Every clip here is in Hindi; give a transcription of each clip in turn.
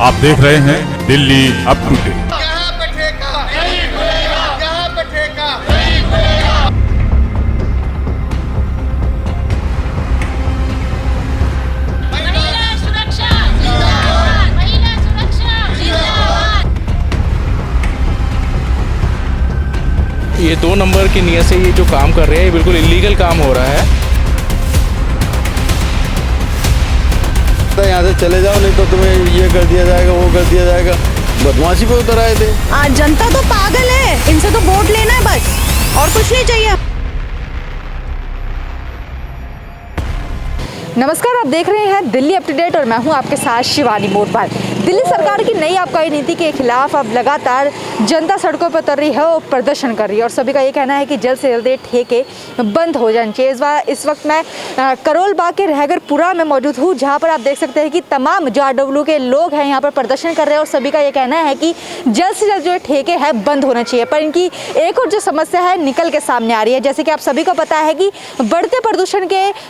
आप देख रहे हैं दिल्ली अप टू डेट। यहाँ पे ठेका नहीं मिलेगा, यहाँ पे ठेका नहीं मिलेगा। महिला सुरक्षा जिंदाबाद, महिला सुरक्षा जिंदाबाद। ये 2 नंबर की नीयत से ये जो काम कर रहे हैं ये बिल्कुल इलीगल काम हो रहा है। यहाँ से चले जाओ, नहीं तो तुम्हें ये कर दिया जाएगा, वो कर दिया जाएगा। बदमाशी पे उतर आए थे। जनता तो पागल है, इनसे तो वोट लेना है बस, और कुछ नहीं चाहिए। नमस्कार, आप देख रहे हैं दिल्ली अप टू डेट और मैं हूं आपके साथ शिवानी मोरपाल। दिल्ली सरकार की नई आबकारी नीति के खिलाफ अब लगातार जनता सड़कों पर उतर रही है और प्रदर्शन कर रही है और सभी का ये कहना है कि जल्द से जल्द ये ठेके बंद हो जाने चाहिए। इस वक्त मैं करोल बाग के रहगरपुरा में मौजूद हूँ, जहाँ पर आप देख सकते हैं कि तमाम जो आरडब्ल्यू के लोग हैं यहाँ पर प्रदर्शन कर रहे हैं और सभी का ये कहना है कि जल्द से जल्द जो ठेके हैं बंद होना चाहिए। पर इनकी एक और जो समस्या है निकल के सामने आ रही है। जैसे कि आप सभी को पता है कि बढ़ते प्रदूषण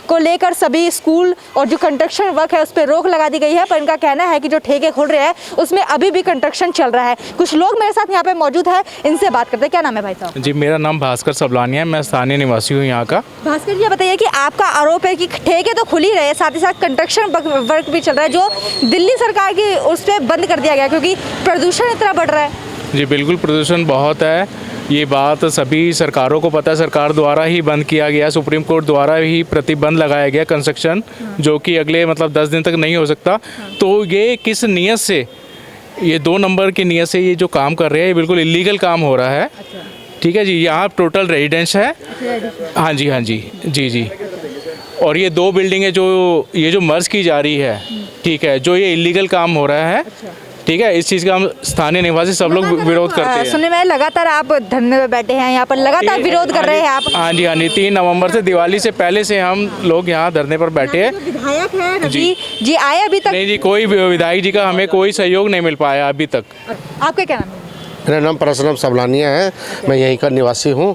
को लेकर सभी स्कूल और जो कंस्ट्रक्शन वर्क है उस पर रोक लगा दी गई है। पर इनका कहना है कि जो ठेके खुल रहे हैं उसमें अभी भी कंस्ट्रक्शन चल रहा है। कुछ लोग मेरे साथ यहाँ पे मौजूद है, इनसे बात करते हैं। क्या नाम है भाई साहब? जी, मेरा नाम भास्कर सबलानिया है, मैं स्थानीय निवासी हूँ यहाँ का। भास्कर जी, बताइए कि आपका आरोप है कि ठेके तो खुल ही रहे हैं, साथ ही साथ कंस्ट्रक्शन वर्क भी चल रहा है जो दिल्ली सरकार की उस पर बंद कर दिया गया क्योंकि प्रदूषण इतना बढ़ रहा है। जी बिल्कुल, प्रदूषण बहुत है। ये बात सभी सरकारों को पता है, सरकार द्वारा ही बंद किया गया, सुप्रीम कोर्ट द्वारा ही प्रतिबंध लगाया गया कंस्ट्रक्शन, जो कि अगले 10 दिन तक नहीं हो सकता। तो ये किस नीयत से, ये 2 नंबर की नीयत से ये जो काम कर रहे हैं ये बिल्कुल इलीगल काम हो रहा है। ठीक है जी, यहाँ टोटल रेजिडेंस है। हाँ जी, हाँ जी, जी जी। और ये 2 बिल्डिंगें जो मर्ज की जा रही है, ठीक है, जो ये इलीगल काम हो रहा है। ठीक है, इस चीज़ का हम स्थानीय निवासी सब लोग विरोध करते हैं। सुनने में लगातार आप धरने में बैठे हैं, यहाँ पर लगातार विरोध कर रहे हैं आप। हाँ जी, हाँ जी, 3 नवंबर से, दिवाली से पहले से हम लोग यहाँ धरने पर बैठे हैं। विधायक है जी आए अभी तक? नहीं जी, कोई विधायक जी का हमें कोई सहयोग नहीं मिल पाया अभी तक। आपका क्या नाम है? मेरा नाम परसराम सबलानिया है, मैं यहीं का निवासी हूँ।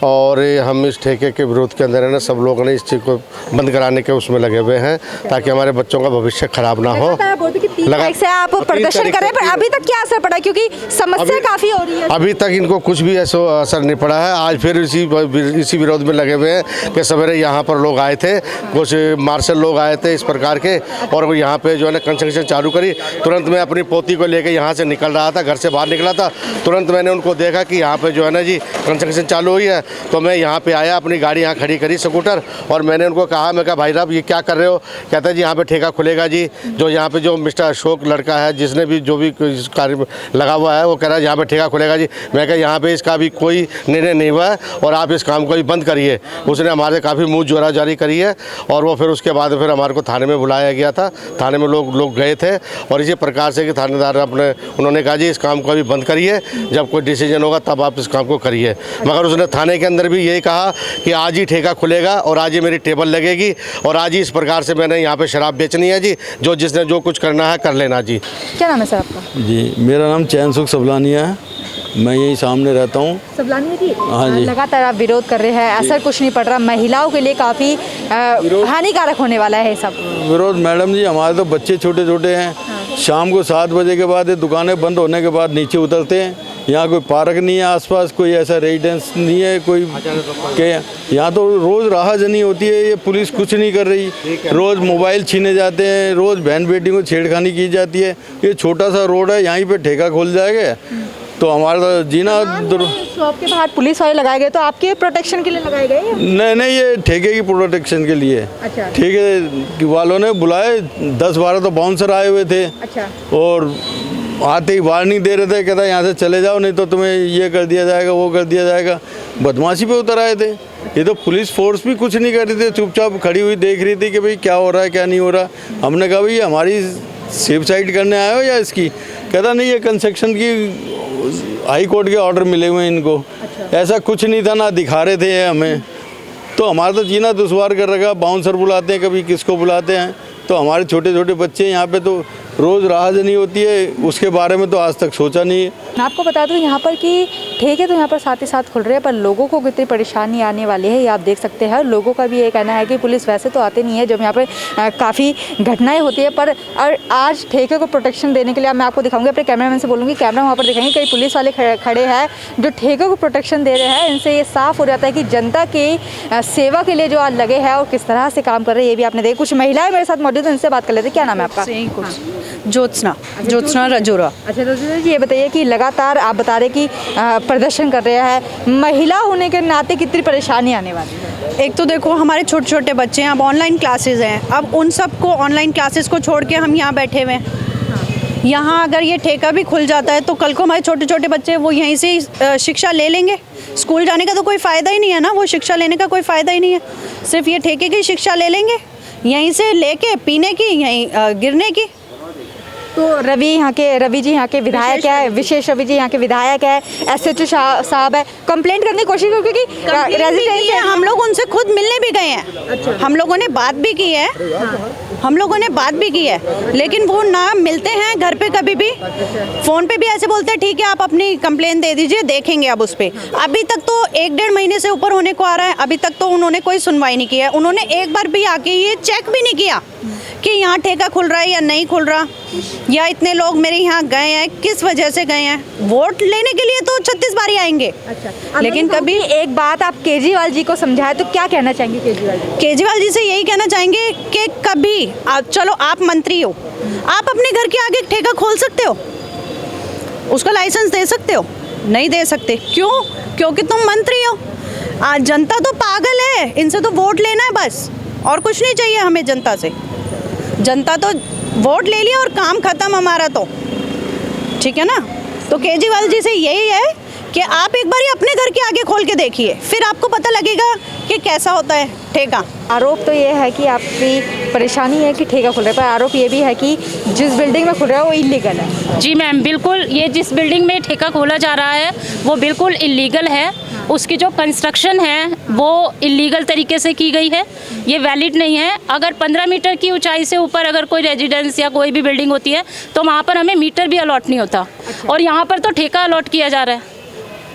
और हम इस ठेके के विरोध के अंदर है ना, सब लोग ने इस चीज़ को बंद कराने के उसमें लगे हुए हैं ताकि हमारे बच्चों का भविष्य खराब ना हो। से आप प्रदर्शन कर रहे हैं, पर अभी तक क्या असर पड़ा? क्योंकि समस्या काफ़ी हो रही है। अभी तक इनको कुछ भी ऐसा असर नहीं पड़ा है। आज फिर इसी विरोध में लगे हुए हैं कि सवेरे यहाँ पर लोग आए थे, कुछ मार्शल लोग आए थे इस प्रकार के, और यहाँ पे जो है ना कंस्ट्रक्शन चालू करी। तुरंत मैं अपनी पोती को लेकर यहाँ से निकल रहा था, घर से बाहर निकला था, तुरंत मैंने उनको देखा कि यहाँ पे जो है ना जी कंस्ट्रक्शन चालू हुई है। तो मैं यहाँ पे आया, अपनी गाड़ी यहाँ खड़ी करी स्कूटर, और मैंने उनको कहा, मैं कहा भाई साहब ये क्या कर रहे हो? कहता है जी यहाँ पे ठेका खुलेगा जी। जो यहाँ पे जो मिस्टर अशोक लड़का है जिसने भी जो भी कार्य लगा हुआ है वो कह रहा है यहाँ पे ठेका खुलेगा जी। मैं कहा यहाँ पे इसका भी कोई निर्णय नहीं हुआ है और आप इस काम को भी बंद करिए। उसने हमारे काफ़ी मुँह जोरा जारी करी है और वो फिर उसके बाद फिर हमारे को थाने में बुलाया गया था। थाने में लोग गए थे और इसी प्रकार से कि थानेदार उन्होंने कहा जी इस काम को अभी बंद करिए, जब कोई डिसीजन होगा तब आप इस काम को करिए। मगर उसने थाने के अंदर भी यही कहा कि आज ही ठेका खुलेगा और आज ही मेरी टेबल लगेगी और आज ही इस प्रकार से मैंने यहाँ पे शराब बेचनी है जी, जिसने जो कुछ करना है कर लेना जी। क्या नाम है सर आपका? जी, मेरा नाम चैन सुख सबलानिया है, मैं यहीं सामने रहता हूँ। सबलानिया जी, हाँ जी। लगातार आप विरोध कर रहे हैं, असर कुछ नहीं पड़ रहा, महिलाओं के लिए काफ़ी हानिकारक होने वाला है सब विरोध? मैडम जी, हमारे तो बच्चे छोटे छोटे हैं। शाम को 7 बजे के बाद ये दुकानें बंद होने के बाद नीचे उतरते हैं। यहाँ कोई पार्क नहीं है आसपास, कोई ऐसा रेजिडेंस नहीं है कोई के। यहाँ तो रोज़ राहजनी होती है, ये पुलिस कुछ नहीं कर रही। रोज़ मोबाइल छीने जाते हैं, रोज़ बहन बेटी को छेड़खानी की जाती है। ये छोटा सा रोड है, यहीं पे ठेका खुल जाएगा तो हमारा तो जीना। शॉप के बाहर पुलिस वाले लगाए गए, तो आपके प्रोटेक्शन के लिए लगाए गए? नहीं, ये ठेके की प्रोटेक्शन के लिए। अच्छा। ठेके वालों ने बुलाए, 10-12 तो बाउंसर आए हुए थे। अच्छा। और आते ही वार्निंग दे रहे थे, कहता यहाँ से चले जाओ, नहीं तो तुम्हें ये कर दिया जाएगा, वो कर दिया जाएगा। बदमाशी पे उतर आए थे। ये तो पुलिस फोर्स भी कुछ नहीं कर रही थी, चुपचाप खड़ी हुई देख रही थी कि भाई क्या हो रहा है क्या नहीं हो रहा। हमने कहा भाई हमारी सेफ साइड करने आए हो या इसकी? कहता नहीं, ये कंस्ट्रक्शन की हाई कोर्ट के ऑर्डर मिले हुए हैं इनको। अच्छा। ऐसा कुछ नहीं था, ना दिखा रहे थे हमें। तो हमारा तो जीना दुश्वार कर रखा। बाउंसर बुलाते हैं, कभी किसको बुलाते हैं। तो हमारे छोटे छोटे बच्चे यहाँ पे तो रोज़ राहजनी होती है, उसके बारे में तो आज तक सोचा नहीं है। मैं आपको बता दूं यहाँ पर कि ठेके तो यहाँ पर साथ ही साथ खुल रहे हैं, पर लोगों को कितनी परेशानी आने वाली है ये आप देख सकते हैं। लोगों का भी ये कहना है कि पुलिस वैसे तो आती नहीं है जब यहाँ पर काफ़ी घटनाएं होती है, पर आज ठेके को प्रोटेक्शन देने के लिए मैं आपको दिखाऊंगी, अपने कैमरामैन से बोलूँगी कैमरा वहाँ पर दिखाएंगे। कई पुलिस वाले खड़े हैं जो ठेके को प्रोटेक्शन दे रहे हैं। इनसे ये साफ हो जाता है कि जनता की सेवा के लिए जो आज लगे हैं और किस तरह से काम कर रहे हैं ये भी आपने देखा। कुछ महिलाएं मेरे साथ मौजूद हैं, इनसे बात कर लेते हैं। क्या नाम है आपका? ज्योत्सना रजोरा। अच्छा रजोरा जी, ये बताइए कि लगातार आप बता रहे कि प्रदर्शन कर रहे हैं, महिला होने के नाते कितनी परेशानी आने वाली है? एक तो देखो हमारे छोटे छोटे बच्चे हैं, अब ऑनलाइन क्लासेस हैं, अब उन सबको ऑनलाइन क्लासेस को छोड़ के हम यहाँ बैठे हुए हैं। यहाँ अगर ये ठेका भी खुल जाता है तो कल को हमारे छोटे छोटे बच्चे वो यहीं से शिक्षा ले लेंगे। स्कूल जाने का तो कोई फ़ायदा ही नहीं है ना, वो शिक्षा लेने का कोई फ़ायदा ही नहीं है। सिर्फ ये ठेके की शिक्षा ले लेंगे, यहीं से लेके पीने की, यहीं गिरने की। तो रवि जी यहाँ के विधायक है, विशेष रवि जी यहाँ के विधायक है, SHO साहब है, कंप्लेंट करने की कोशिश की क्योंकि रेजिडेंस है। हम लोग उनसे खुद मिलने भी गए हैं। अच्छा। हम लोगों ने बात भी की है। हम लोगों ने बात भी की है, लेकिन वो ना मिलते हैं घर पे कभी भी। फ़ोन पे भी ऐसे बोलते हैं ठीक है आप अपनी कंप्लेन दे दीजिए, देखेंगे अब उस पर। अभी तक तो 1-1.5 महीने से ऊपर होने को आ रहा है, अभी तक तो उन्होंने कोई सुनवाई नहीं की है। उन्होंने एक बार भी आके ये चेक भी नहीं किया कि यहाँ ठेका खुल रहा है या नहीं खुल रहा, या इतने लोग मेरे यहाँ गए हैं किस वजह से गए हैं। वोट लेने के लिए तो 36 बारी आएंगे। अच्छा। लेकिन कभी एक बात आप केजरीवाल जी को समझाए तो क्या कहना चाहेंगे केजरीवाल जी से? यही कहना चाहेंगे कि कभी चलो आप मंत्री हो, आप अपने घर के आगे ठेका खोल सकते हो, उसका लाइसेंस दे सकते हो? नहीं दे सकते। क्यों? क्योंकि तुम मंत्री हो। आज जनता तो पागल है, इनसे तो वोट लेना है बस, और कुछ नहीं चाहिए हमें जनता से। जनता तो वोट ले लिया और काम खत्म हमारा तो, ठीक है ना। तो केजरीवाल जी से यही है कि आप एक बार अपने घर के आगे खोल के देखिए, फिर आपको पता लगेगा कि कैसा होता है ठेका। आरोप तो ये है कि आपकी परेशानी है कि ठेका खुल रहा है, पर आरोप ये भी है कि जिस बिल्डिंग में खुल रहा है वो इलीगल है। जी मैम, बिल्कुल ये जिस बिल्डिंग में ठेका खोला जा रहा है वो बिल्कुल इलीगल है। उसकी जो कंस्ट्रक्शन है वो इलीगल तरीके से की गई है, ये वैलिड नहीं है। अगर 15 मीटर की ऊंचाई से ऊपर अगर कोई रेजिडेंस या कोई भी बिल्डिंग होती है तो वहाँ पर हमें मीटर भी अलॉट नहीं होता। अच्छा। और यहाँ पर तो ठेका अलॉट किया जा रहा है।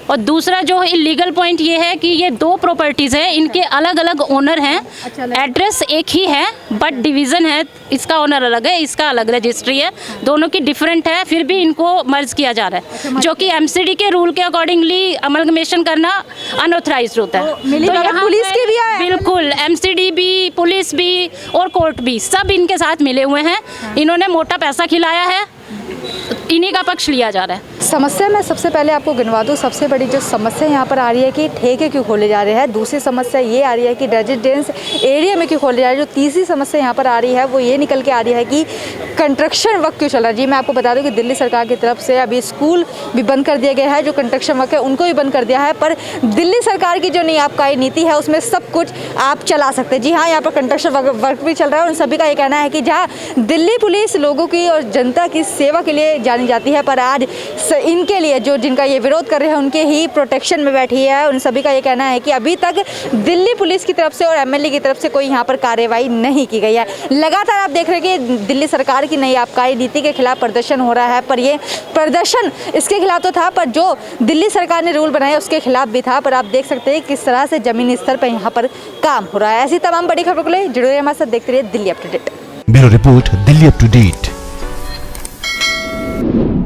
और दूसरा जो इलीगल पॉइंट ये है कि ये 2 प्रॉपर्टीज़ हैं, इनके अलग अलग ओनर हैं। अच्छा, एड्रेस एक ही है बट डिवीज़न है, इसका ओनर अलग है, इसका अलग रजिस्ट्री है, दोनों की डिफरेंट है, फिर भी इनको मर्ज किया जा रहा है। अच्छा, जो कि MCD के रूल के अकॉर्डिंगली अमलगमेशन करना अनऑथराइज्ड होता है। तो यहाँ पुलिस की भी है, बिल्कुल MCD भी, पुलिस भी और कोर्ट भी सब इनके साथ मिले हुए हैं। इन्होंने मोटा पैसा खिलाया है, इन्हीं का पक्ष लिया जा रहा है। समस्या मैं सबसे पहले आपको गिनवा दूँ। सबसे बड़ी जो समस्या यहाँ पर आ रही है कि ठेके क्यों खोले जा रहे हैं। दूसरी समस्या ये आ रही है कि रेजिडेंस एरिया में क्यों खोले जा रहे हैं। जो तीसरी समस्या यहाँ पर आ रही है वो ये निकल के आ रही है कि कंस्ट्रक्शन वर्क क्यों चल रहा है। जी मैं आपको बता दूँ कि दिल्ली सरकार की तरफ से अभी स्कूल भी बंद कर दिया गया है, जो कंस्ट्रक्शन वर्क है उनको भी बंद कर दिया है। पर दिल्ली सरकार की जो नियामकारी नीति है उसमें सब कुछ आप चला सकते हैं। जी हाँ, यहाँ पर कंस्ट्रक्शन वर्क भी चल रहा है। उन सभी का ये कहना है कि जहाँ दिल्ली पुलिस लोगों की और जनता की सेवा के लिए जानी जाती है, पर आज इनके लिए जो जिनका ये विरोध कर रहे हैं उनके ही प्रोटेक्शन में बैठी है। उन सभी का ये कहना है कि अभी तक दिल्ली पुलिस की तरफ से और MLA की तरफ से कोई यहाँ पर कार्रवाई नहीं की गई है। लगातार आप देख रहे हैं कि दिल्ली सरकार की नई आबकारी नीति के खिलाफ प्रदर्शन हो रहा है, पर ये प्रदर्शन इसके खिलाफ तो था, पर जो दिल्ली सरकार ने रूल बनाया उसके खिलाफ भी था। पर आप देख सकते हैं किस तरह से जमीनी स्तर पर यहाँ पर काम हो रहा है। ऐसी तमाम बड़ी खबरों के लिए जुड़े रहिए हमारे साथ, देखते रहिए Delhi up to date. Bureau report, Delhi up to date.